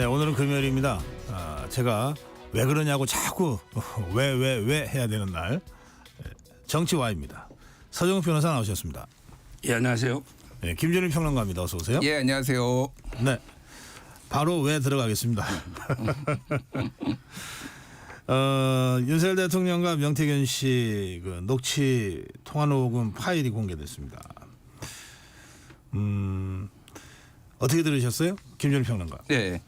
네, 오늘은 금요일입니다. 제가 왜 그러냐고 자꾸 왜 해야 되는 날. 정치와입니다. 서정욱 변호사 나오셨습니다. 예, 안녕하세요. 네, 김준일 평론가입니다. 어서 오세요. 예, 안녕하세요. 네, 바로 왜 들어가겠습니다. 윤석열 대통령과 명태균 씨 그 녹취 통화 녹음 파일이 공개됐습니다. 어떻게 들으셨어요, 김준일 평론가? 네.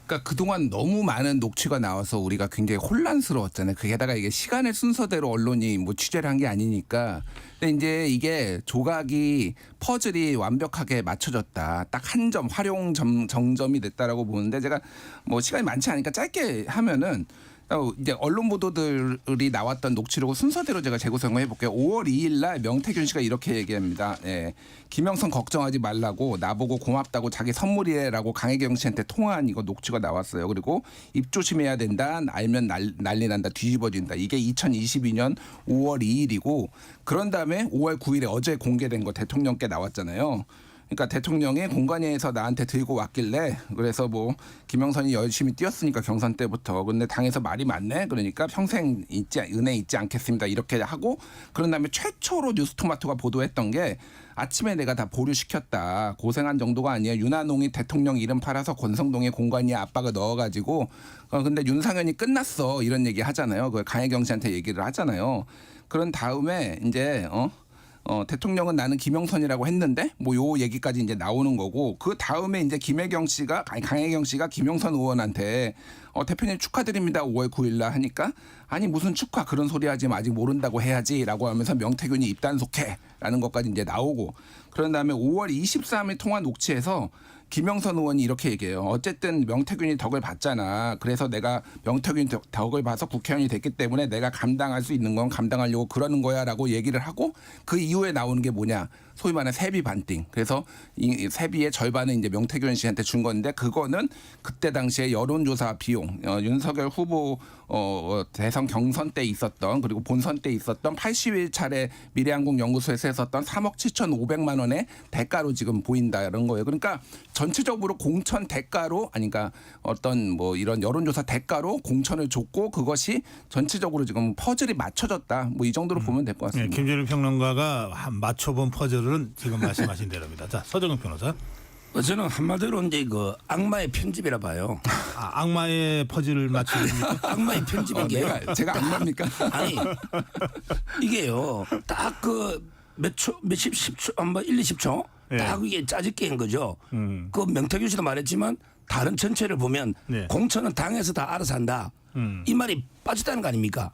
그러니까 그동안 너무 많은 녹취가 나와서 우리가 굉장히 혼란스러웠잖아요. 게다가 이게 시간의 순서대로 언론이 뭐 취재를 한 게 아니니까. 근데 이제 이게 조각이 퍼즐이 완벽하게 맞춰졌다. 딱 한 점 활용 정점이 됐다라고 보는데 제가 뭐 시간이 많지 않으니까 짧게 하면은 이제 언론 보도들이 나왔던 녹취록을 순서대로 제가 재구성을 해볼게요. 5월 2일 날 명태균 씨가 이렇게 얘기합니다. 예. 김영선 걱정하지 말라고 나보고 고맙다고 자기 선물이래라고 강혜경 씨한테 통화한 이거 녹취가 나왔어요. 그리고 입 조심해야 된다. 알면 난리 난다. 뒤집어진다. 이게 2022년 5월 2일이고 그런 다음에 5월 9일에 어제 공개된 거 대통령께 나왔잖아요. 그러니까 대통령이 공관위에서 나한테 들고 왔길래 그래서 뭐 김영선이 열심히 뛰었으니까 경선 때부터 근데 당에서 말이 많네 그러니까 평생 은혜 잊지 않겠습니다 이렇게 하고 그런 다음에 최초로 뉴스토마토가 보도했던 게 아침에 내가 다 보류시켰다 고생한 정도가 아니에요 윤한홍이 대통령 이름 팔아서 권성동의 공관위에 압박을 넣어가지고 근데 윤상현이 끝났어 이런 얘기 하잖아요 그 강혜경 씨한테 얘기를 하잖아요 그런 다음에 이제 대통령은 나는 김영선이라고 했는데 뭐 요 얘기까지 이제 나오는 거고 그 다음에 이제 강혜경 씨가 김영선 의원한테 대표님 축하드립니다 5월 9일 날 하니까 아니 무슨 축하 그런 소리 하지 마 아직 모른다고 해야지라고 하면서 명태균이 입단속해라는 것까지 이제 나오고 그런 다음에 5월 23일 통화 녹취에서 김영선 의원이 이렇게 얘기해요. 어쨌든 명태균이 덕을 봤잖아. 그래서 내가 명태균 덕을 봐서 국회의원이 됐기 때문에 내가 감당할 수 있는 건 감당하려고 그러는 거야라고 얘기를 하고 그 이후에 나오는 게 뭐냐. 소위 말하는 세비 반띵. 그래서 이 세비의 절반은 이제 명태균 씨한테 준 건데 그거는 그때 당시에 여론조사 비용 윤석열 후보 대선 경선 때 있었던 그리고 본선 때 있었던 80일 미래한국 연구소에서 했었던 3억 7,500만 원의 대가로 지금 보인다 이런 거예요. 그러니까 전체적으로 공천 대가로 그러니까 어떤 뭐 이런 여론조사 대가로 공천을 줬고 그것이 전체적으로 지금 퍼즐이 맞춰졌다. 뭐 이 정도로 보면 될 것 같습니다. 네, 김준일 평론가가 맞춰본 퍼즐은 지금 말씀하신 대로입니다. 자, 서정욱 변호사. 저는 한마디로 이제 그 악마의 편집이라 봐요. 악마의 퍼즐을 맞추십니까? 악마의 편집인 게요. 제가 악마입니까? 아니 이게요. 딱 그 몇십 10초, 뭐 1, 20초 네. 딱 이게 짜집게 한 거죠. 그 명태균 씨도 말했지만 다른 전체를 보면 네. 공천은 당에서 다 알아서 한다. 이 말이 빠졌다는 거 아닙니까?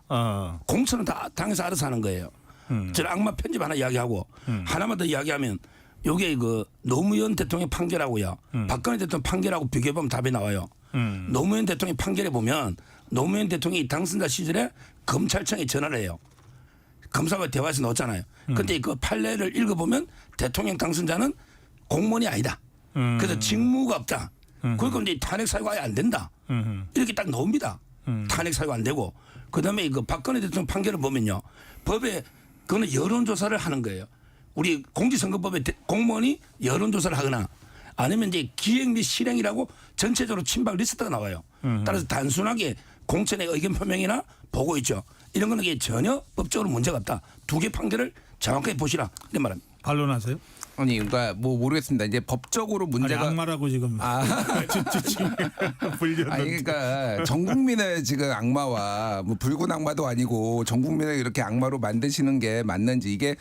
공천은 다 당에서 알아서 하는 거예요. 저는 악마 편집 하나 이야기하고 하나만 더 이야기하면 요게 그 노무현 대통령 판결하고요. 박근혜 대통령 판결하고 비교해보면 답이 나와요. 노무현 대통령 판결에 보면 노무현 대통령이 당선자 시절에 검찰청에 전화를 해요. 검사와 대화해서 넣었잖아요. 근데 그 판례를 읽어보면 대통령 당선자는 공무원이 아니다. 그래서 직무가 없다. 그러니까 이제 탄핵 사유가 아예 안 된다. 이렇게 딱 나옵니다. 탄핵 사유가 안 되고. 그다음에 그 박근혜 대통령 판결을 보면요. 법에 그거는 여론조사를 하는 거예요. 우리 공직선거법에 공무원이 여론조사를 하거나 아니면 이제 기획 및 실행이라고 전체적으로 친박 리스트가 나와요. 따라서 단순하게 공천의 의견 표명이나 보고 있죠. 이런 거는 이게 전혀 법적으로 문제가 없다. 두 개 판결을 정확하게 보시라. 이런 말입니다. 반론하세요? 아니 그러니까 뭐 모르겠습니다. 이제 법적으로 문제가 악마라고 지금 불렸는데. 아니 그러니까 전 국민을 지금 악마와 뭐 붉은 악마도 아니고 전 국민을 이렇게 악마로 만드시는 게 맞는지 이게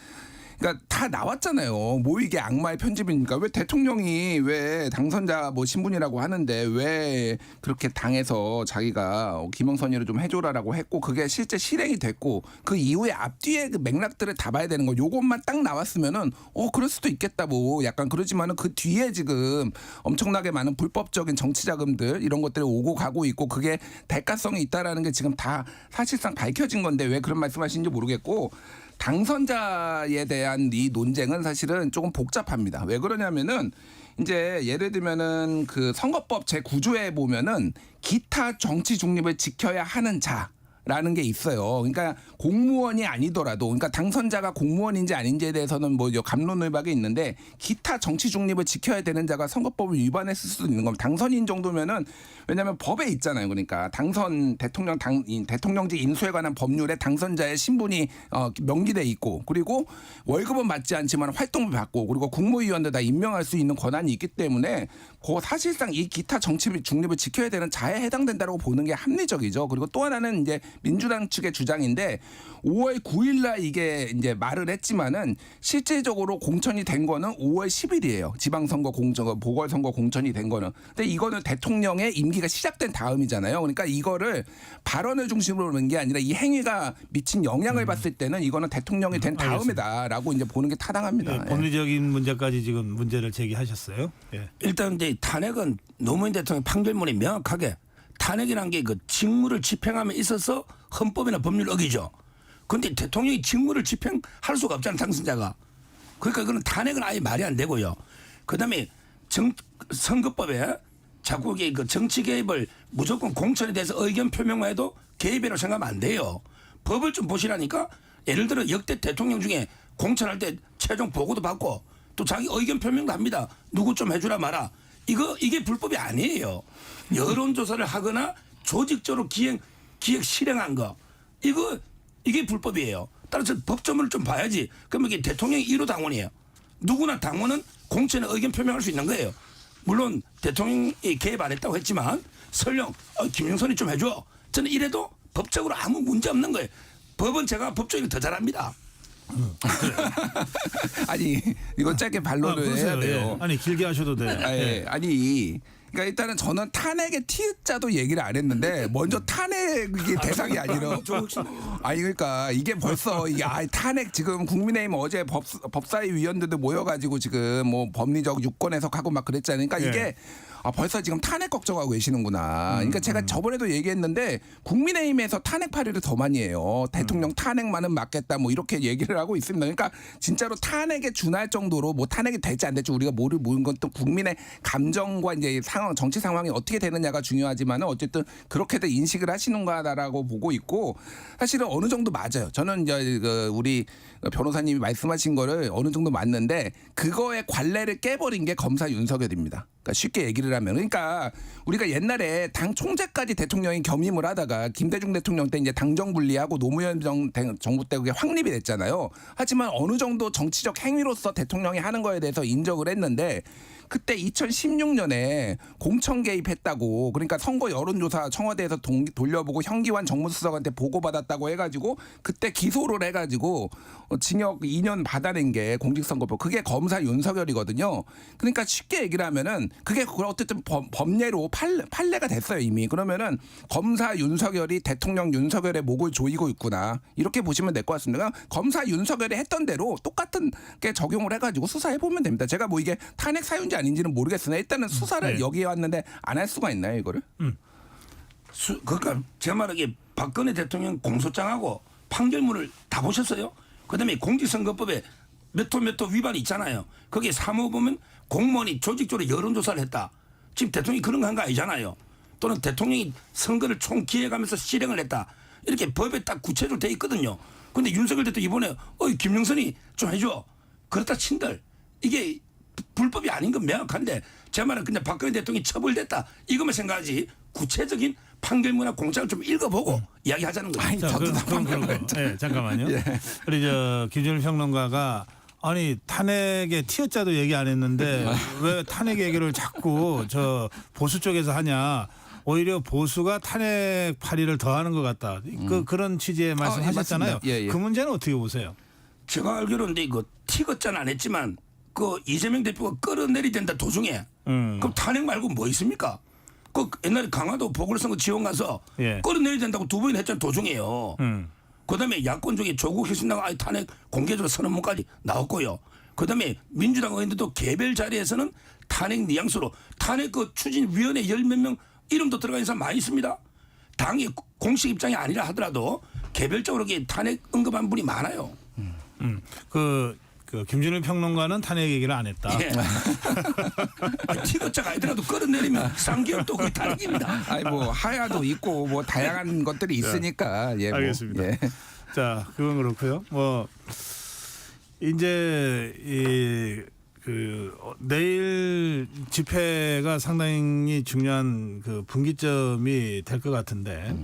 그러니까 다 나왔잖아요. 뭐 이게 악마의 편집입니까? 왜 대통령이 왜 당선자 뭐 신분이라고 하는데 왜 그렇게 당에서 자기가 김영선이를 좀 해줘라라고 했고 그게 실제 실행이 됐고 그 이후에 앞뒤에 그 맥락들을 다 봐야 되는 거. 요것만 딱 나왔으면은 그럴 수도 있겠다 뭐 약간 그러지만은 그 뒤에 지금 엄청나게 많은 불법적인 정치 자금들 이런 것들이 오고 가고 있고 그게 대가성이 있다라는 게 지금 다 사실상 밝혀진 건데 왜 그런 말씀하시는지 모르겠고. 당선자에 대한 이 논쟁은 사실은 조금 복잡합니다. 왜 그러냐면은 이제 예를 들면은 그 선거법 제9조에 보면은 기타 정치 중립을 지켜야 하는 자 라는 게 있어요. 그러니까 공무원이 아니더라도, 그러니까 당선자가 공무원인지 아닌지에 대해서는 뭐 갑론을박이 있는데 기타 정치 중립을 지켜야 되는 자가 선거법을 위반했을 수도 있는 겁니다. 당선인 정도면은 왜냐하면 법에 있잖아요. 그러니까 당선 대통령직 인수에 관한 법률에 당선자의 신분이 명기돼 있고 그리고 월급은 받지 않지만 활동을 받고 그리고 국무위원들 다 임명할 수 있는 권한이 있기 때문에 사실상 이 기타 정치 중립을 지켜야 되는 자에 해당된다고 보는 게 합리적이죠. 그리고 또 하나는 이제 민주당 측의 주장인데 5월 9일 날 이게 이제 말을 했지만은 실질적으로 공천이 된 거는 5월 10일이에요. 지방선거 보궐선거 공천이 된 거는. 근데 이거는 대통령의 임기가 시작된 다음이잖아요. 그러니까 이거를 발언을 중심으로 보는 게 아니라 이 행위가 미친 영향을 봤을 때는 이거는 대통령이 된 다음이다라고 이제 보는 게 타당합니다. 예, 법리적인 문제까지 지금 문제를 제기하셨어요. 예. 일단 이제 탄핵은 노무현 대통령 판결문이 명확하게 탄핵이라는 게 그 직무를 집행함에 있어서 헌법이나 법률 어기죠. 그런데 대통령이 직무를 집행할 수가 없잖아요. 당선자가. 그러니까 그건 탄핵은 아예 말이 안 되고요. 그다음에 선거법에 자꾸 그 정치 개입을 무조건 공천에 대해서 의견 표명만 해도 개입이라고 생각하면 안 돼요. 법을 좀 보시라니까. 예를 들어 역대 대통령 중에 공천할 때 최종 보고도 받고 또 자기 의견 표명도 합니다. 누구 좀 해주라 마라. 이게 불법이 아니에요. 여론조사를 하거나 조직적으로 기획 실행한 거 이게 불법이에요. 따라서 법조문을 좀 봐야지. 그러면 이게 대통령이 1호 당원이에요. 누구나 당원은 공천에 의견 표명할 수 있는 거예요. 물론 대통령이 개입 안 했다고 했지만 설령 김영선이 좀 해줘. 저는 이래도 법적으로 아무 문제 없는 거예요. 법은 제가 법조인을 더 잘합니다. 아니 이거 짧게 반론을 해야 돼요. 예. 아니 길게 하셔도 돼요. 아니 그러니까 일단은 저는 탄핵의 T자도 얘기를 안 했는데 먼저 탄핵이 대상이 아니라 아니 그러니까 이게 벌써 이게 탄핵 지금 국민의힘 어제 법사위 위원들도 모여가지고 지금 뭐 법리적 유권 해석하고 막 그랬잖아요. 그러니까 이게 벌써 지금 탄핵 걱정하고 계시는구나. 그러니까 제가 저번에도 얘기했는데 국민의힘에서 탄핵 발의를 더 많이 해요. 대통령 탄핵만은 막겠다 뭐 이렇게 얘기를 하고 있습니다. 그러니까 진짜로 탄핵에 준할 정도로 뭐 탄핵이 될지 안 될지 우리가 모르는 건 또 국민의 감정과 이제 상황, 정치 상황이 어떻게 되느냐가 중요하지만은 어쨌든 그렇게들 인식을 하시는가라고 보고 있고 사실은 어느 정도 맞아요. 저는 이제 우리 변호사님이 말씀하신 거를 어느 정도 맞는데 그거의 관례를 깨버린 게 검사 윤석열입니다. 그러니까 쉽게 얘기를 하면 그러니까 우리가 옛날에 당 총재까지 대통령이 겸임을 하다가 김대중 대통령 때 이제 당정 분리하고 노무현 정부 때 그게 확립이 됐잖아요. 하지만 어느 정도 정치적 행위로서 대통령이 하는 거에 대해서 인정을 했는데 그때 2016년에 공천 개입했다고 그러니까 선거 여론조사 청와대에서 돌려보고 현기환 정무수석한테 보고받았다고 해가지고 그때 기소를 해가지고 징역 2년 받아낸 게 공직선거법 그게 검사 윤석열이거든요. 그러니까 쉽게 얘기를 하면은 그게 어쨌든 법례로 판례가 됐어요 이미. 그러면은 검사 윤석열이 대통령 윤석열의 목을 조이고 있구나 이렇게 보시면 될 것 같습니다. 검사 윤석열이 했던 대로 똑같은 게 적용을 해가지고 수사해 보면 됩니다. 제가 뭐 이게 탄핵 사유인지 아닌지는 모르겠으나 일단은 수사를 여기에 왔는데 안 할 수가 있나요 이거를? 그러니까 제 말하기에 박근혜 대통령 공소장하고 판결문을 다 보셨어요? 그다음에 공직선거법에 몇 호 위반이 있잖아요. 거기에 3호 보면 공무원이 조직적으로 여론조사를 했다. 지금 대통령이 그런 거 한 거 아니잖아요. 또는 대통령이 선거를 총기획하면서 실행을 했다. 이렇게 법에 딱 구체적으로 돼 있거든요. 근데 윤석열 대통령 이번에 김영선이 좀 해줘. 그렇다 친들. 이게 불법이 아닌 건 명확한데 제 말은 그냥 박근혜 대통령이 처벌됐다. 이것만 생각하지 구체적인 판결문이나 공장을 좀 읽어보고 이야기하자는 거예요. 자, 네, 잠깐만요. 우리 김준일 평론가가 아니 탄핵의 티어자도 얘기 안 했는데 왜 탄핵 얘기를 자꾸 보수 쪽에서 하냐. 오히려 보수가 탄핵 발의를 더하는 것 같다. 그런 취지의 말씀하셨잖아요. 그 문제는 어떻게 보세요? 제가 알기로는 이거 티거자는 안 했지만 그 이재명 대표가 끌어내리된다 도중에 그럼 탄핵 말고 뭐 있습니까? 그 옛날에 강화도 보궐선거 지원 가서 끌어내려야 된다고 2번이나 했잖아요 도중에요. 그다음에 야권 중에 조국 혁신당 탄핵 공개적으로 선언문까지 나왔고요. 그다음에 민주당 의원들도 개별 자리에서는 탄핵 뉘앙스로 탄핵 그 추진위원회 10몇 명 이름도 들어가 있는 사람 많이 있습니다. 당이 공식 입장이 아니라 하더라도 개별적으로 탄핵 언급한 분이 많아요. 그 김준일 평론가는 탄핵 얘기를 안 했다. 예. 티거자가 아니더라도 끌어내리면 쌍기업도 거의 다릅니다. 아니 뭐 하야도 있고 뭐 다양한 것들이 있으니까 예, 뭐, 알겠습니다. 예. 자, 그건 그렇고요. 뭐 이제 내일 집회가 상당히 중요한 그 분기점이 될 것 같은데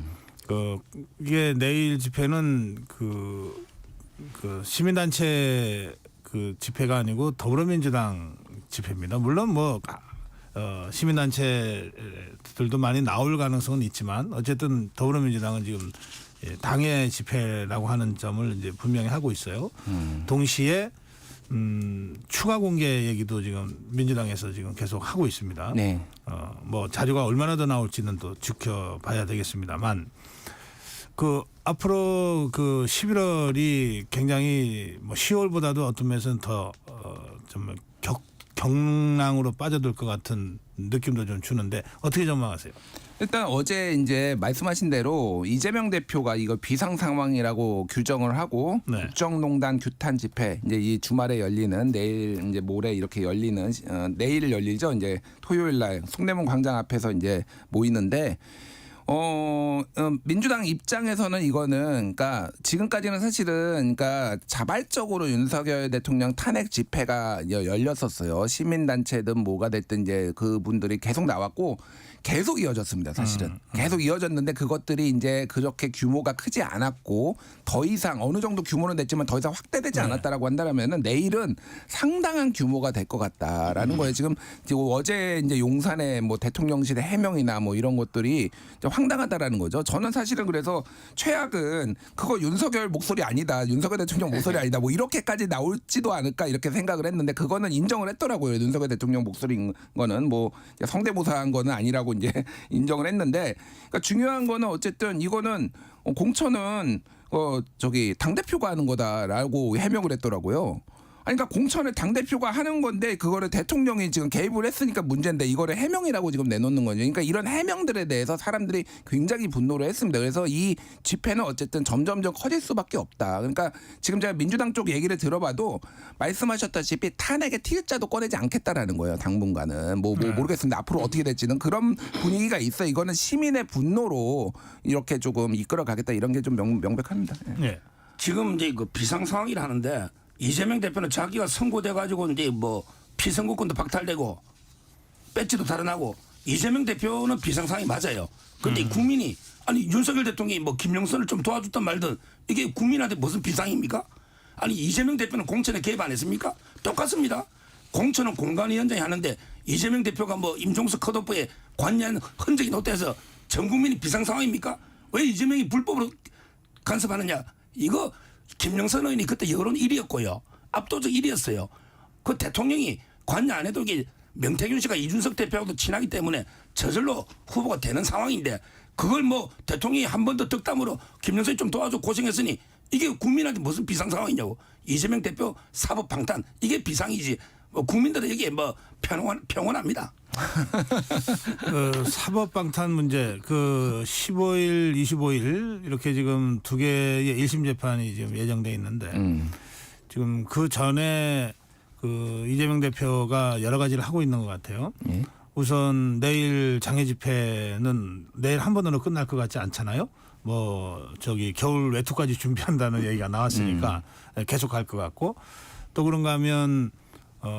이게 내일 집회는 그 시민단체 그 집회가 아니고 더불어민주당 집회입니다. 물론 뭐 시민단체들도 많이 나올 가능성은 있지만 어쨌든 더불어민주당은 지금 당의 집회라고 하는 점을 이제 분명히 하고 있어요. 동시에 추가 공개 얘기도 지금 민주당에서 지금 계속 하고 있습니다. 네. 뭐 자료가 얼마나 더 나올지는 또 지켜봐야 되겠습니다만 그 앞으로 그 11월이 굉장히 뭐 10월보다도 어떤 면에서는 더 정말 경랑으로 빠져들 것 같은 느낌도 좀 주는데 어떻게 전망하세요? 일단 어제 이제 말씀하신 대로 이재명 대표가 이거 비상 상황이라고 규정을 하고 네. 국정농단 규탄 집회 이제 이 주말에 열리는 내일 이제 모레 이렇게 열리는 내일 열리죠. 이제 토요일 날 송대문 광장 앞에서 이제 모이는데 민주당 입장에서는 이거는 그러니까 지금까지는 사실은 그러니까 자발적으로 윤석열 대통령 탄핵 집회가 열렸었어요. 시민단체든 뭐가 됐든 이제 그분들이 계속 나왔고 계속 이어졌습니다. 사실은 계속 이어졌는데 그것들이 이제 그렇게 규모가 크지 않았고 더 이상 어느 정도 규모는 됐지만 더 이상 확대되지 않았다라고 한다면은 내일은 상당한 규모가 될 것 같다라는 거예요. 지금 어제 이제 용산의 뭐 대통령실의 해명이나 뭐 이런 것들이 황당하다라는 거죠. 저는 사실은 그래서 최악은 그거 윤석열 목소리 아니다. 윤석열 대통령 목소리 아니다. 뭐 이렇게까지 나올지도 않을까 이렇게 생각을 했는데 그거는 인정을 했더라고요. 윤석열 대통령 목소리인 거는 뭐 성대모사한 거는 아니라고 이제 인정을 했는데 그러니까 중요한 거는 어쨌든 이거는 공천은 당대표가 하는 거다라고 해명을 했더라고요. 아니, 그러니까 공천을 당대표가 하는 건데 그거를 대통령이 지금 개입을 했으니까 문제인데 이거를 해명이라고 지금 내놓는 거죠. 그러니까 이런 해명들에 대해서 사람들이 굉장히 분노를 했습니다. 그래서 이 집회는 어쨌든 점점점 커질 수밖에 없다. 그러니까 지금 제가 민주당 쪽 얘기를 들어봐도 말씀하셨다시피 탄핵의 T자도 꺼내지 않겠다라는 거예요. 당분간은. 뭐 모르겠습니다. 앞으로 어떻게 될지는 그런 분위기가 있어요. 이거는 시민의 분노로 이렇게 조금 이끌어가겠다 이런 게 좀 명백합니다. 네. 지금 이제 그 비상 상황이라 하는데 이재명 대표는 자기가 선고돼 가지고 이제 뭐 피선거권도 박탈되고 배지도 달아나고 이재명 대표는 비상 상황이 맞아요. 그런데 국민이 아니 윤석열 대통령이 뭐 김영선을 좀 도와줬단 말든 이게 국민한테 무슨 비상입니까? 아니 이재명 대표는 공천에 개입 안 했습니까? 똑같습니다. 공천은 공관위원장이 하는데 이재명 대표가 뭐 임종석 컷오프에 관여한 흔적이 노태해서 전 국민이 비상 상황입니까? 왜 이재명이 불법으로 간섭하느냐? 이거 김영선 의원이 그때 여론 1위였고요. 압도적 1위였어요. 그 대통령이 관여 안 해도 이게 명태균 씨가 이준석 대표하고도 친하기 때문에 저절로 후보가 되는 상황인데 그걸 뭐 대통령이 한 번 더 덕담으로 김영선이 좀 도와줘 고생했으니 이게 국민한테 무슨 비상 상황이냐고. 이재명 대표 사법 방탄 이게 비상이지. 뭐 국민들은 여기에 뭐 평온합니다. 사법 방탄 문제 15일, 25일 이렇게 지금 두 개의 1심 재판이 지금 예정돼 있는데 지금 그 전에 그 이재명 대표가 여러 가지를 하고 있는 것 같아요. 우선 내일 장애 집회는 내일 한 번으로 끝날 것 같지 않잖아요. 뭐 겨울 외투까지 준비한다는 얘기가 나왔으니까 계속 갈 것 같고 또 그런가 하면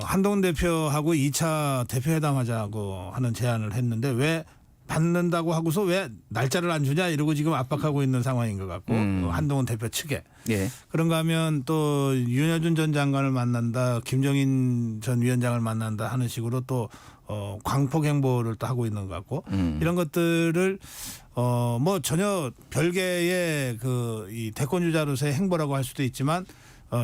한동훈 대표하고 2차 대표회담하자고 하는 제안을 했는데 왜 받는다고 하고서 왜 날짜를 안 주냐 이러고 지금 압박하고 있는 상황인 것 같고 한동훈 대표 측에 예. 그런가 하면 또 윤여준 전 장관을 만난다 김정인 전 위원장을 만난다 하는 식으로 또 광폭 행보를 또 하고 있는 것 같고 이런 것들을 뭐 전혀 별개의 이 대권 주자로서의 행보라고 할 수도 있지만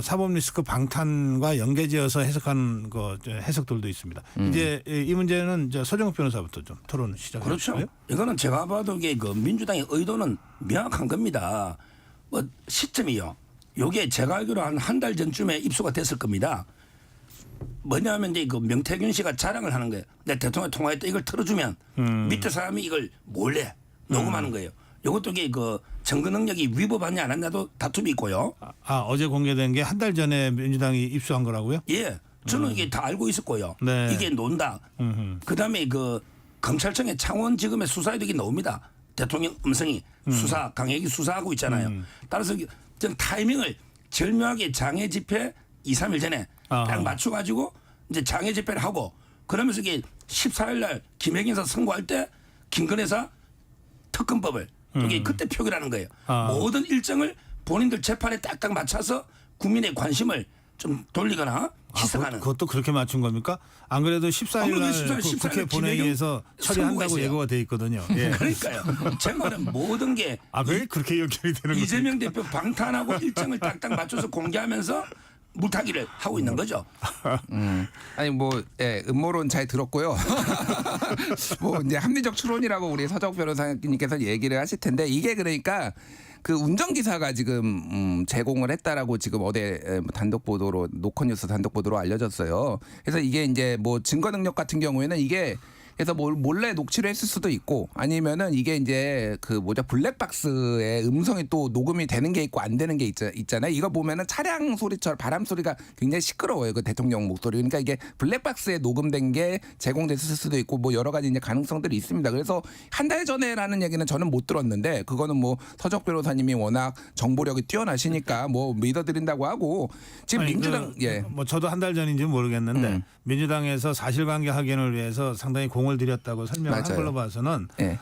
사법 리스크 방탄과 연계지어서 해석하는 해석들도 있습니다. 이제 이 문제는 서정욱 변호사부터 좀 토론 시작해 주실까요? 그렇죠. 이거는 제가 봐도 이게 그 민주당의 의도는 명확한 겁니다. 뭐 시점이요. 요게 제가 알기로 한 달 전쯤에 입수가 됐을 겁니다. 뭐냐면 이제 그 명태균 씨가 자랑을 하는 거예요. 내 대통령 통화했다 이걸 틀어주면 밑에 사람이 이걸 몰래 녹음하는 거예요. 이것도 이게 그 증거 능력이 위법하냐 안 했냐도 다툼이 있고요. 어제 공개된 게 한 달 전에 민주당이 입수한 거라고요? 예, 저는 이게 다 알고 있었고요. 네. 이게 논다. 그다음에 그 검찰청의 창원지검의 수사에도 이게 나옵니다. 대통령 음성이 수사 강력히 수사하고 있잖아요. 따라서 전 타이밍을 절묘하게 장애 집회 2, 3일 전에 딱 아하. 맞춰가지고 이제 장애 집회를 하고 그러면서 이게 14일 날 김혜경사 선고할 때 김건희사 특검법을 이게 그때 표결하는 거예요. 모든 일정을 본인들 재판에 딱딱 맞춰서 국민의 관심을 좀 돌리거나 희석하는. 그것도 그렇게 맞춘 겁니까? 안 그래도 14일 아무래도 날 14일 국회 김혜경 본회의에서 처리한다고 선고가 있어요. 예고가 돼 있거든요. 예. 그러니까요. 제 말은 모든 게 왜 그렇게 연결이 되는 거죠? 이재명 대표 방탄하고 일정을 딱딱 맞춰서 공개하면서 물타기를 하고 있는 거죠. 아니 뭐 예, 음모론 잘 들었고요. 뭐 이제 합리적 추론이라고 우리 서정 변호사님께서 얘기를 하실 텐데 이게 그러니까 그 운전기사가 지금 제공을 했다라고 지금 어제 단독 보도로 노컷뉴스 단독 보도로 알려졌어요. 그래서 이게 이제 뭐 증거 능력 같은 경우에는 이게 그래서 몰래 녹취를 했을 수도 있고 아니면은 이게 이제 그 블랙박스에 음성이 또 녹음이 되는 게 있고 안 되는 게 있잖아요. 이거 보면은 차량 소리처럼 바람 소리가 굉장히 시끄러워요. 그 대통령 목소리. 그러니까 이게 블랙박스에 녹음된 게 제공됐을 수도 있고 뭐 여러 가지 이제 가능성들이 있습니다. 그래서 한 달 전에라는 얘기는 저는 못 들었는데 그거는 뭐 서적 변호사님이 워낙 정보력이 뛰어나시니까 뭐 믿어드린다고 하고 지금 민주당 뭐 저도 한 달 전인지는 모르겠는데 민주당에서 사실관계 확인을 위해서 상당히 공을 들였다고 설명한 맞아요. 걸로 봐서는 예.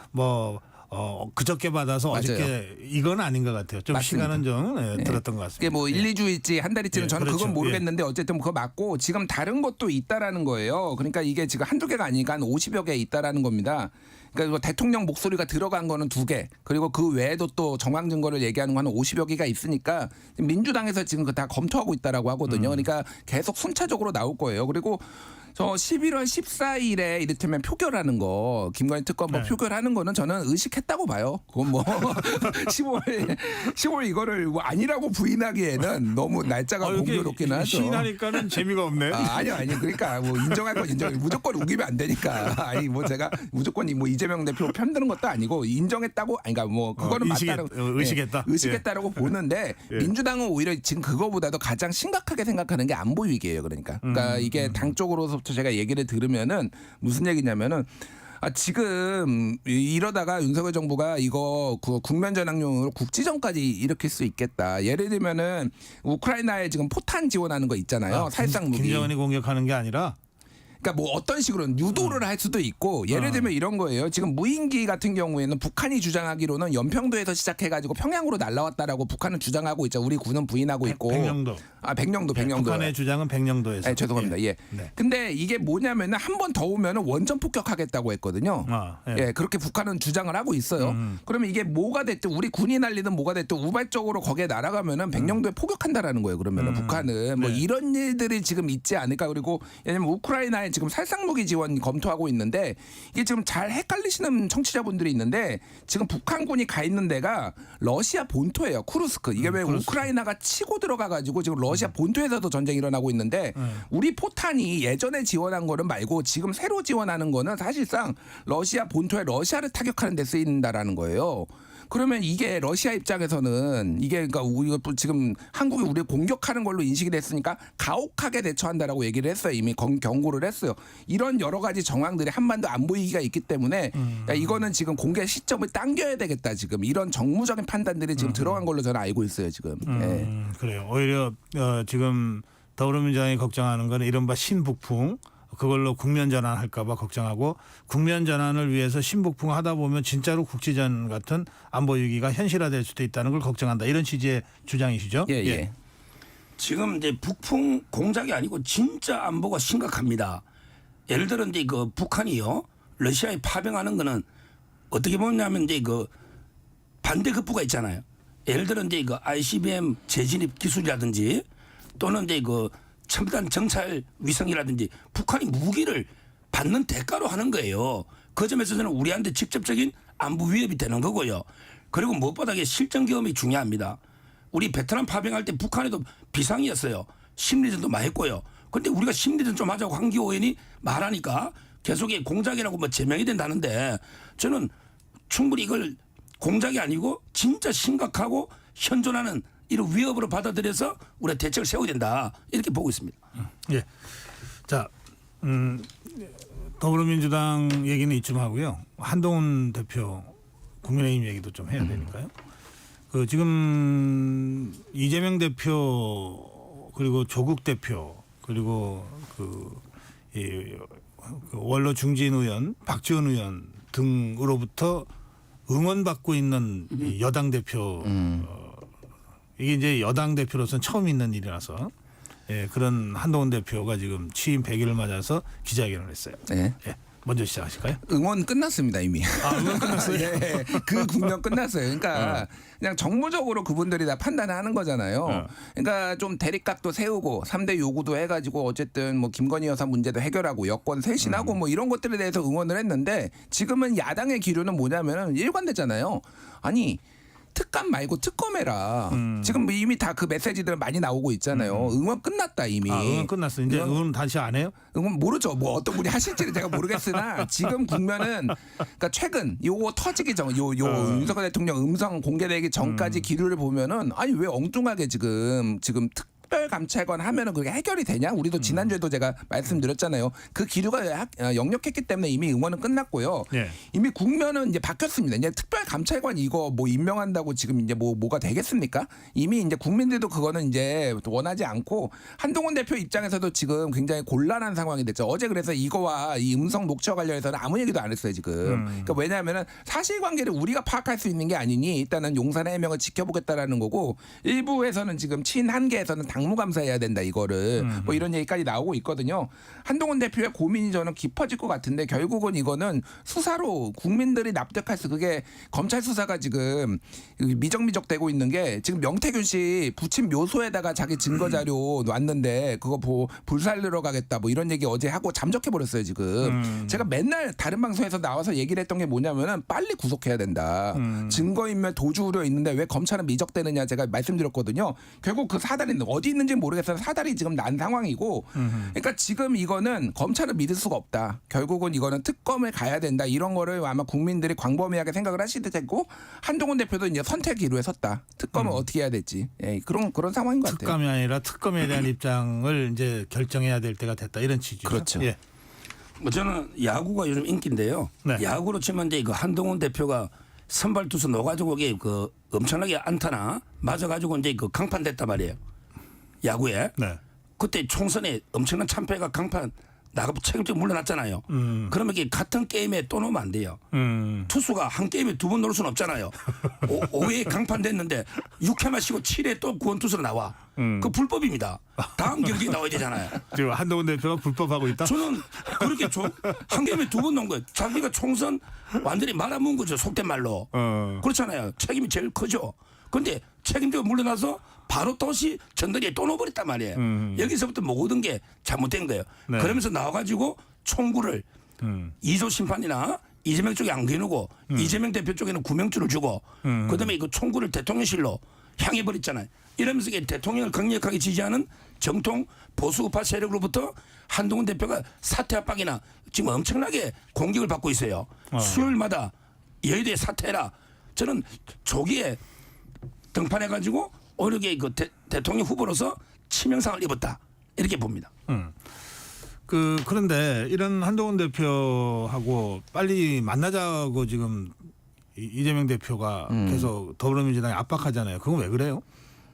그저께 받아서 맞아요. 어저께 이건 아닌 것 같아요. 좀 맞습니다. 시간은 좀 들었던 것 같습니다. 이게 뭐 1, 2주일지 한 달일지는 예, 저는 그렇죠. 그건 모르겠는데 어쨌든 그거 맞고 지금 다른 것도 있다라는 거예요. 그러니까 이게 지금 한두 개가 아니니까 한 50여 개 있다라는 겁니다. 그러니까 대통령 목소리가 들어간 거는 2개 그리고 그 외에도 또 정황 증거를 얘기하는 거는 50여 개가 있으니까 민주당에서 지금 그 다 검토하고 있다라고 하거든요. 그러니까 계속 순차적으로 나올 거예요. 그리고 저 11월 14일에 이를테면 표결하는 거 김건희 특검법 네. 표결하는 거는 저는 의식했다고 봐요. 그건 뭐 10월 이거를 뭐 아니라고 부인하기에는 너무 날짜가 공교롭긴 하죠. 시인하니까는 재미가 없네. 아니요. 그러니까 뭐 인정할 건 인정. 무조건 우기면 안 되니까. 아니 뭐 제가 무조건 뭐 이재명 대표 편드는 것도 아니고 인정했다고. 아니 그러니까 뭐 그거는 맞다라고 의식했다. 의식했다라고 보는데 민주당은 오히려 지금 그거보다도 가장 심각하게 생각하는 게 안보 위기예요. 그러니까 이게 당 쪽으로서부터 제가 얘기를 들으면은 무슨 얘기냐면은. 지금 이러다가 윤석열 정부가 이거 국면 전환용으로 국지전까지 일으킬 수 있겠다. 예를 들면은 우크라이나에 지금 포탄 지원하는 거 있잖아요. 살상 무기. 김정은이 공격하는 게 아니라 그러니까 뭐 어떤 식으로는 유도를 할 수도 있고 예를 들면 이런 거예요. 지금 무인기 같은 경우에는 북한이 주장하기로는 연평도에서 시작해가지고 평양으로 날라왔다라고 북한은 주장하고 있죠. 우리 군은 부인하고 있고. 백령도. 백령도. 북한의 주장은 백령도에서. 네, 죄송합니다. 예. 네. 근데 이게 뭐냐면은 한 번 더 오면은 원전 폭격하겠다고 했거든요. 예, 그렇게 북한은 주장을 하고 있어요. 그러면 이게 뭐가 됐든 우리 군이 날리든 뭐가 됐든 우발적으로 거기에 날아가면은 백령도에 포격한다라는 거예요. 그러면은 북한은 뭐 이런 일들이 지금 있지 않을까. 그리고 왜냐면 우크라이나에 지금 살상무기 지원 검토하고 있는데 이게 지금 잘 헷갈리시는 청취자분들이 있는데 지금 북한군이 가 있는 데가 러시아 본토예요. 쿠르스크. 이게 왜 쿠르스크. 우크라이나가 치고 들어가가지고 지금 러시아 본토에서도 전쟁이 일어나고 있는데 우리 포탄이 예전에 지원한 거는 말고 지금 새로 지원하는 거는 사실상 러시아 본토에 러시아를 타격하는 데 쓰인다라는 거예요. 그러면 이게 러시아 입장에서는 이게 그러니까 우리가 지금 한국이 우리를 공격하는 걸로 인식이 됐으니까 가혹하게 대처한다라고 얘기를 했어요. 이미 경고를 했어요. 이런 여러 가지 정황들이 한반도 안보 위기가 있기 때문에 그러니까 이거는 지금 공개 시점을 당겨야 되겠다. 지금 이런 정무적인 판단들이 지금 들어간 걸로 저는 알고 있어요. 지금. 예. 그래요. 오히려 지금 더불어민주당이 걱정하는 건 이른바 신북풍. 그걸로 국면 전환할까 봐 걱정하고 국면 전환을 위해서 신북풍 하다 보면 진짜로 국지전 같은 안보 위기가 현실화될 수도 있다는 걸 걱정한다. 이런 취지의 주장이시죠? 예. 지금 이제 북풍 공작이 아니고 진짜 안보가 심각합니다. 예를 들어 이제 그 북한이요 러시아에 파병하는 거는 어떻게 보냐면 이제 그 반대급부가 있잖아요. 예를 들어 이제 그 ICBM 재진입 기술이라든지 또는 이제 그 첨단 정찰 위성이라든지 북한이 무기를 받는 대가로 하는 거예요. 그 점에서 저는 우리한테 직접적인 안보 위협이 되는 거고요. 그리고 무엇보다 실전 경험이 중요합니다. 우리 베트남 파병할 때 북한에도 비상이었어요. 심리전도 많이 했고요. 그런데 우리가 심리전 좀 하자고 황교안 의원이 말하니까 계속 공작이라고 뭐 제명이 된다는데 저는 충분히 이걸 공작이 아니고 진짜 심각하고 현존하는 이런 위협으로 받아들여서 우리가 대책을 세워야 된다 이렇게 보고 있습니다. 예. 자, 더불어민주당 얘기는 이쯤 하고요. 한동훈 대표 국민의힘 얘기도 좀 해야 되니까요. 그 지금 이재명 대표 그리고 조국 대표 그리고 이 원로 중진 의원 박지원 의원 등으로부터 응원받고 있는 이 여당 대표 이게 이제 여당 대표로서는 처음 있는 일이라서 예, 그런 한동훈 대표가 지금 취임 100일을 맞아서 기자회견을 했어요. 네. 예, 먼저 시작하실까요? 응원 끝났습니다 이미. 응원 끝났어요? 네, 그 국면 끝났어요. 그러니까 그냥 정무적으로 그분들이 다 판단하는 거잖아요. 그러니까 좀 대립각도 세우고 3대 요구도 해가지고 어쨌든 뭐 김건희 여사 문제도 해결하고 여권 쇄신하고 뭐 이런 것들에 대해서 응원을 했는데 지금은 야당의 기류는 뭐냐면은 일관되잖아요. 아니. 특감 말고 특검해라. 지금 이미 다 그 메시지들 많이 나오고 있잖아요. 응원 끝났다 이미. 응원 끝났어. 이제 응원 다시 안 해요? 응원 모르죠. 뭐 어떤 분이 하실지는 제가 모르겠으나 지금 국면은 그러니까 최근 요거 터지기 전, 요 윤석열 대통령 음성 공개되기 전까지 기류를 보면은 아니 왜 엉뚱하게 지금 특별감찰관 하면은 그게 해결이 되냐? 우리도 지난주에도 제가 말씀드렸잖아요. 그 기류가 역력했기 때문에 이미 응원은 끝났고요. 네. 이미 국면은 이제 바뀌었습니다. 이제 특별감찰관 이거 뭐 임명한다고 지금 이제 뭐가 되겠습니까? 이미 이제 국민들도 그거는 이제 원하지 않고 한동훈 대표 입장에서도 지금 굉장히 곤란한 상황이 됐죠. 어제 그래서 이거와 이 음성 녹취와 관련해서는 아무 얘기도 안 했어요 지금. 그러니까 왜냐하면은 사실관계를 우리가 파악할 수 있는 게 아니니 일단은 용산의 해명을 지켜보겠다라는 거고 일부에서는 지금 친한계에서는 당무감사해야 된다 이거를 뭐 이런 얘기까지 나오고 있거든요. 한동훈 대표의 고민이 저는 깊어질 것 같은데 결국은 이거는 수사로 국민들이 납득할 수 그게 검찰 수사가 지금 미적미적되고 있는 게 지금 명태균 씨 부친 묘소에다가 자기 증거 자료 놨는데 그거 불살르러 가겠다 뭐 이런 얘기 어제 하고 잠적해 버렸어요 지금. 제가 맨날 다른 방송에서 나와서 얘기를 했던 게 뭐냐면은 빨리 구속해야 된다. 증거인멸 도주 우려 있는데 왜 검찰은 미적되느냐 제가 말씀드렸거든요. 결국 그 사달이 어디 있는지 모르겠어요. 사달이 지금 난 상황이고 그러니까 지금 이거는 검찰을 믿을 수가 없다. 결국은 이거는 특검을 가야 된다. 이런 거를 아마 국민들이 광범위하게 생각을 하실 테고 한동훈 대표도 이제 선택 기로에 섰다. 특검을 어떻게 해야 될지 그런 상황인 것 같아요. 특감이 아니라 특검에 대한 입장을 이제 결정해야 될 때가 됐다 이런 취지죠. 그렇죠. 예. 뭐 저는 야구가 요즘 인기인데요. 네. 야구로 치면 이제 그 한동훈 대표가 선발 투수 넣어가지고 이게 그 엄청나게 안타나 맞아가지고 이제 그 강판됐단 말이에요. 야구에. 네. 그때 총선에 엄청난 참패가 강판 나가 책임지고 물러났잖아요. 그러면 이게 같은 게임에 또 넣으면 안 돼요. 투수가 한 게임에 두 번 넣을 수는 없잖아요. 5회 강판 됐는데 6회 마시고 7회 또 구원투수로 나와. 그 불법입니다. 다음 경기에 나와야 되잖아요. 지금 한동훈 대표가 불법하고 있다. 저는 그렇게 한 게임에 두 번 넣은 거예요. 자기가 총선 완전히 말아먹은 거죠. 속된 말로. 그렇잖아요. 책임이 제일 크죠. 그런데 책임지고 물러나서 바로 다시 전단지에 또 넣어버렸단 말이에요. 여기서부터 모든 게 잘못된 거예요. 네. 그러면서 나와가지고 총구를 이조 심판이나 이재명 쪽에 안겨놓고 이재명 대표 쪽에는 구명줄을 주고 그다음에 이거 총구를 대통령실로 향해 버렸잖아요. 이러면서 이게 대통령을 강력하게 지지하는 정통 보수우파 세력으로부터 한동훈 대표가 사퇴 압박이나 지금 엄청나게 공격을 받고 있어요. 수요일마다 여의도에 사퇴해라. 저는 조기에 등판해가지고 어느게 그 대통령 후보로서 치명상을 입었다 이렇게 봅니다. 그런데 이런 한동훈 대표하고 빨리 만나자고 지금 이재명 대표가 계속 더불어민주당에 압박하잖아요. 그건 왜 그래요?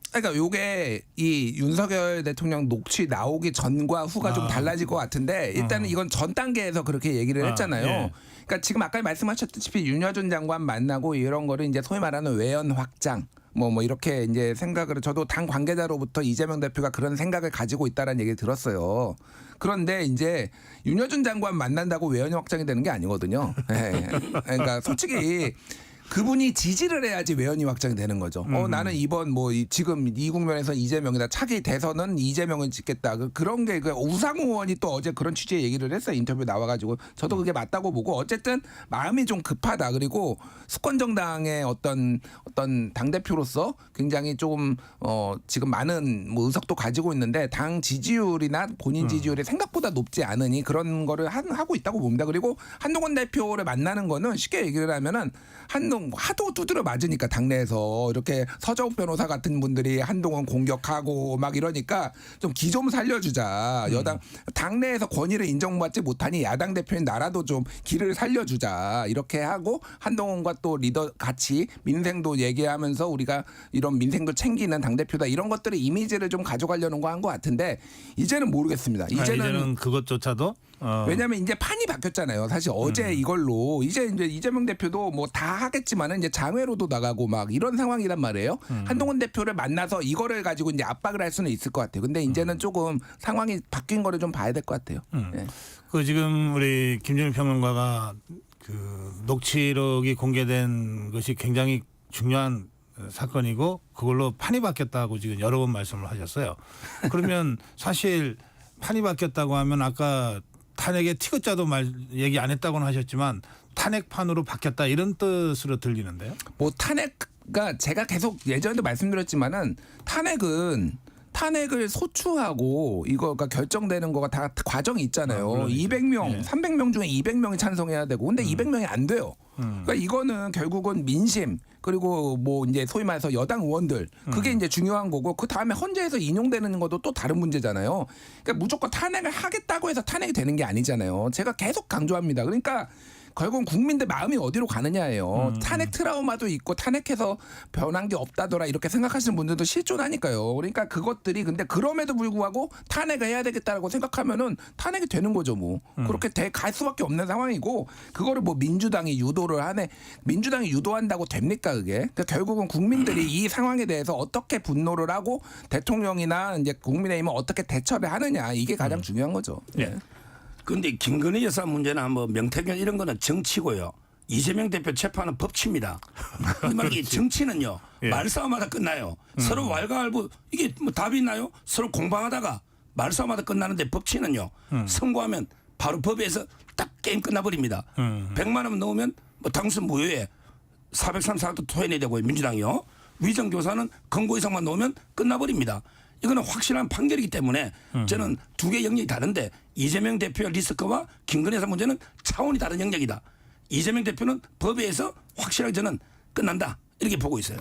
그러니까 요게 이 윤석열 대통령 녹취 나오기 전과 후가 좀 달라질 것 같은데 일단은 이건 전 단계에서 그렇게 얘기를 했잖아요. 예. 그러니까 지금 아까 말씀하셨다시피 윤여준 장관 만나고 이런 거를 이제 소위 말하는 외연 확장 뭐 이렇게 이제 생각을 저도 당 관계자로부터 이재명 대표가 그런 생각을 가지고 있다라는 얘기를 들었어요. 그런데 이제 윤여준 장관 만난다고 외연이 확장이 되는 게 아니거든요. 네. 그러니까 솔직히 그분이 지지를 해야지 외연이 확장이 되는 거죠. 나는 이번 지금 이 국면에서 이재명이다. 차기 대선은 이재명을 찍겠다. 그런 게 우상호 의원이 또 어제 그런 취지의 얘기를 했어요. 인터뷰 나와가지고 저도 그게 맞다고 보고 어쨌든 마음이 좀 급하다. 그리고 수권 정당의 어떤 당 대표로서 굉장히 좀 지금 많은 의석도 가지고 있는데 당 지지율이나 본인 지지율이 생각보다 높지 않으니 그런 거를 하고 있다고 봅니다. 그리고 한동훈 대표를 만나는 거는 쉽게 얘기를 하면은 이거는 하도 두드려 맞으니까 당내에서 이렇게 서정욱 변호사 같은 분들이 한동훈 공격하고 막 이러니까 좀 기 좀 살려주자. 여당 당내에서 권위를 인정받지 못하니 야당 대표인 나라도 좀 기를 살려주자. 이렇게 하고 한동훈과 또 리더 같이 민생도 얘기하면서 우리가 이런 민생도 챙기는 당대표다. 이런 것들의 이미지를 좀 가져가려는 거 한 것 같은데 이제는 모르겠습니다. 이제는 그것조차도 왜냐하면 이제 판이 바뀌었잖아요. 사실 어제 이걸로 이제 이재명 대표도 뭐 다 하겠지만은 이제 장외로도 나가고 막 이런 상황이란 말이에요. 한동훈 대표를 만나서 이거를 가지고 이제 압박을 할 수는 있을 것 같아요. 근데 이제는 조금 상황이 바뀐 거를 좀 봐야 될 것 같아요. 네. 그 지금 우리 김준일 평론가가 그 녹취록이 공개된 것이 굉장히 중요한 사건이고 그걸로 판이 바뀌었다고 지금 여러 번 말씀을 하셨어요. 그러면 사실 판이 바뀌었다고 하면 아까 탄핵의 티귿자도 얘기 안 했다고는 하셨지만 탄핵판으로 바뀌었다 이런 뜻으로 들리는데요. 뭐 탄핵가 제가 계속 예전에도 말씀드렸지만은 탄핵을 소추하고 이거가 결정되는 거가 다 과정이 있잖아요. 200명, 300명 중에 200명이 찬성해야 되고 근데 200명이 안 돼요. 그러니까 이거는 결국은 민심 그리고 뭐 이제 소위 말해서 여당 의원들 그게 이제 중요한 거고 그 다음에 헌재에서 인용되는 것도 또 다른 문제잖아요. 그러니까 무조건 탄핵을 하겠다고 해서 탄핵이 되는 게 아니잖아요. 제가 계속 강조합니다. 그러니까 결국은 국민들 마음이 어디로 가느냐예요. 탄핵 트라우마도 있고 탄핵해서 변한 게 없다더라 이렇게 생각하시는 분들도 실존하니까요. 그러니까 그것들이 근데 그럼에도 불구하고 탄핵을 해야 되겠다라고 생각하면은 탄핵이 되는 거죠 뭐. 그렇게 갈 수밖에 없는 상황이고 그거를 뭐 민주당이 유도를 하네. 민주당이 유도한다고 됩니까 그게? 그러니까 결국은 국민들이 이 상황에 대해서 어떻게 분노를 하고 대통령이나 이제 국민의힘은 어떻게 대처를 하느냐 이게 가장 중요한 거죠. 예. 그런데 김건희 여사 문제나 뭐 명태균 이런 거는 정치고요. 이재명 대표 재판은 법치입니다. 이 정치는요. 예. 말싸움하다 끝나요. 서로 왈가왈부 이게 뭐 답이 있나요? 서로 공방하다가 말싸움하다 끝나는데 법치는요. 선고하면 바로 법에서 딱 게임 끝나버립니다. 100만 원 넣으면 뭐 당선 무효에 434도 토해내야 되고요. 민주당이요. 위정교사는 권고 이상만 넣으면 끝나버립니다. 이거는 확실한 판결이기 때문에 저는 두 개의 영역이 다른데 이재명 대표의 리스크와 김건희 여사 문제는 차원이 다른 영역이다. 이재명 대표는 법에 의해서 확실하게 저는 끝난다. 이렇게 보고 있어요.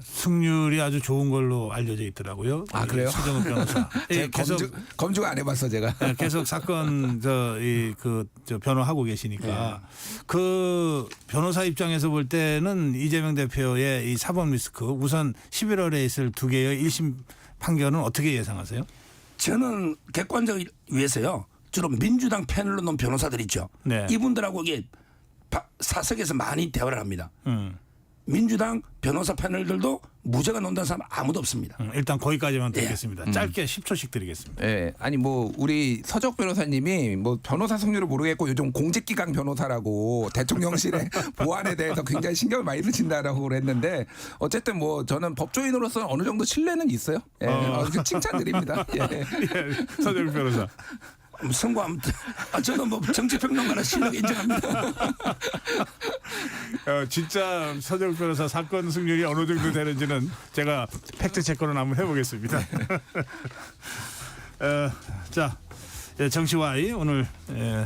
승률이 아주 좋은 걸로 알려져 있더라고요. 아 그래요? 서정욱 변호사. 예, 계속 검증 안 해봤어 제가. 예, 계속 사건 변호하고 계시니까 그 변호사 입장에서 볼 때는 이재명 대표의 이 사법 리스크 우선 11월에 있을 두 개의 1심 판결은 어떻게 예상하세요? 저는 객관적 위해서요. 주로 민주당 패널로 놓은 변호사들 있죠. 네. 이분들하고 이게 사석에서 많이 대화를 합니다. 민주당 변호사 패널들도 무죄가 논다는 사람 아무도 없습니다. 일단 거기까지만 드리겠습니다. 짧게 10초씩 드리겠습니다. 네, 아니 뭐 우리 서적 변호사님이 뭐 변호사 승률을 모르겠고 요즘 공직기강 변호사라고 대통령실의 보안에 대해서 굉장히 신경을 많이 쓰신다라고 그랬는데 어쨌든 뭐 저는 법조인으로서 어느 정도 신뢰는 있어요. 예, 칭찬드립니다. 예. 예, 서정욱 변호사. 선고하면 저도 뭐 정치평론가나 실력 인정합니다. 진짜 서정욱 변호사 사건 승률이 어느 정도 되는지는 제가 팩트 체크를 한번 해보겠습니다. 자, 정치와이 오늘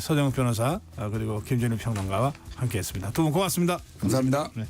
서정욱 변호사 그리고 김준일 평론가와 함께했습니다. 두 분 고맙습니다. 감사합니다. 네.